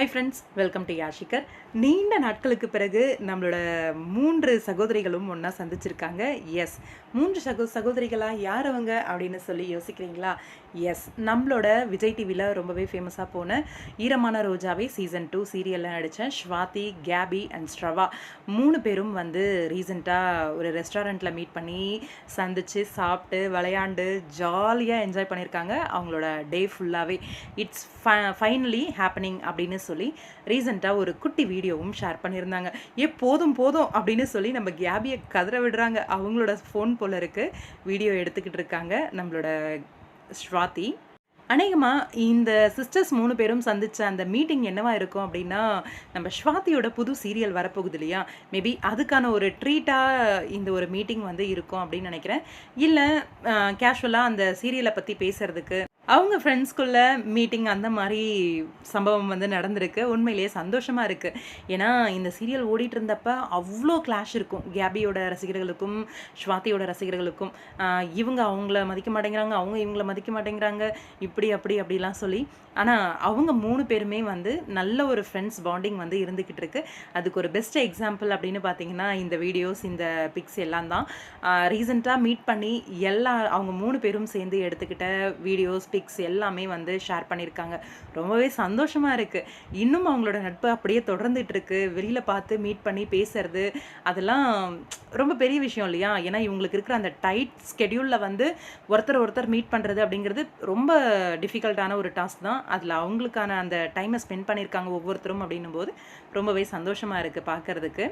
High friends, welcome to Yashikar. நீண்ட நாட்களுக்கு பிறகு நம்மளோட 3 சகோதரிகளும் ஒன்றா சந்திச்சிருக்காங்க. எஸ், 3 சகோதரிகளா யார் அவங்க அப்படின்னு சொல்லி யோசிக்கிறீங்களா? எஸ், நம்மளோட விஜய் டிவியில் ரொம்பவே ஃபேமஸாக போன ஈரமான ரோஜாவே சீசன் 2 சீரியலில் நடித்த ஸ்வாதி, கேபி அண்ட் ஸ்ரவா 3 பேரும் வந்து ரீசெண்டாக ஒரு ரெஸ்டாரண்ட்டில் மீட் பண்ணி சந்தித்து சாப்பிட்டு விளையாண்டு ஜாலியாக என்ஜாய் பண்ணியிருக்காங்க. அவங்களோட டே ஃபுல்லாகவே இட்ஸ் ஃபைனலி ஹேப்பனிங் அப்படின்னு சொல்லி ரீசெண்டாக ஒரு குட்டி வீடியோவும் ஷேர் பண்ணியிருந்தாங்க. போதும் போதும் அப்படின்னு சொல்லி நம்ம கேபியை கதற விடுறாங்க. அவங்களோட ஃபோன் போல இருக்கு, வீடியோ எடுத்துக்கிட்டு இருக்காங்க நம்மளோட ஸ்வாதி. அநேகமாக இந்த சிஸ்டர்ஸ் 3 பேரும் சந்தித்த அந்த மீட்டிங் என்னவா இருக்கும் அப்படின்னா, நம்ம ஸ்வாதியோட புது சீரியல் வரப்போகுது இல்லையா, மேபி அதுக்கான ஒரு ட்ரீட்டாக இந்த ஒரு மீட்டிங் வந்து இருக்கும் அப்படின்னு நினைக்கிறேன். இல்லை கேஷுவலாக அந்த சீரியலை பற்றி பேசுகிறதுக்கு அவங்க ஃப்ரெண்ட்ஸ்குள்ளே மீட்டிங் அந்த மாதிரி சம்பவம் வந்து நடந்திருக்கு. உண்மையிலேயே சந்தோஷமாக இருக்குது. ஏன்னா இந்த சீரியல் ஓடிட்டு இருந்தப்ப அவ்வளோ கிளாஷ் இருக்கும் கேபியோட ரசிகர்களுக்கும் ஸ்வாதியோட ரசிகர்களுக்கும். இவங்க அவங்கள மதிக்க மாட்டேங்கிறாங்க, அவங்க இவங்கள மதிக்க மாட்டேங்கிறாங்க, இப்படி அப்படிலாம் சொல்லி. ஆனால் அவங்க 3 பேருமே வந்து நல்ல ஒரு ஃப்ரெண்ட்ஸ் பாண்டிங் வந்து இருந்துக்கிட்டு இருக்கு. அதுக்கு ஒரு பெஸ்ட் எக்ஸாம்பிள் அப்படின்னு பார்த்தீங்கன்னா இந்த வீடியோஸ், இந்த பிக்ஸ் எல்லாம் தான். ரீசெண்டாக மீட் பண்ணி அவங்க 3 பேரும் சேர்ந்து எடுத்துக்கிட்ட வீடியோஸ், பிக்ஸ் எல்லாமே வந்து ஷேர் பண்ணியிருக்காங்க. ரொம்பவே சந்தோஷமாக இருக்குது. இன்னும் அவங்களோட நட்பு அப்படியே தொடர்ந்துட்டு இருக்கு. வெளியில் பார்த்து மீட் பண்ணி பேசுறது அதெல்லாம் ரொம்ப பெரிய விஷயம் இல்லையா? ஏன்னா இவங்களுக்கு இருக்கிற அந்த டைட் ஸ்கெடியூலில் வந்து ஒருத்தர் மீட் பண்ணுறது அப்படிங்கிறது ரொம்ப டிஃபிகல்ட்டான ஒரு டாஸ்க் தான். அதில் அவங்களுக்கான அந்த டைமை ஸ்பெண்ட் பண்ணியிருக்காங்க ஒவ்வொருத்தரும் அப்படின்னும் போது ரொம்பவே சந்தோஷமாக இருக்குது பார்க்குறதுக்கு.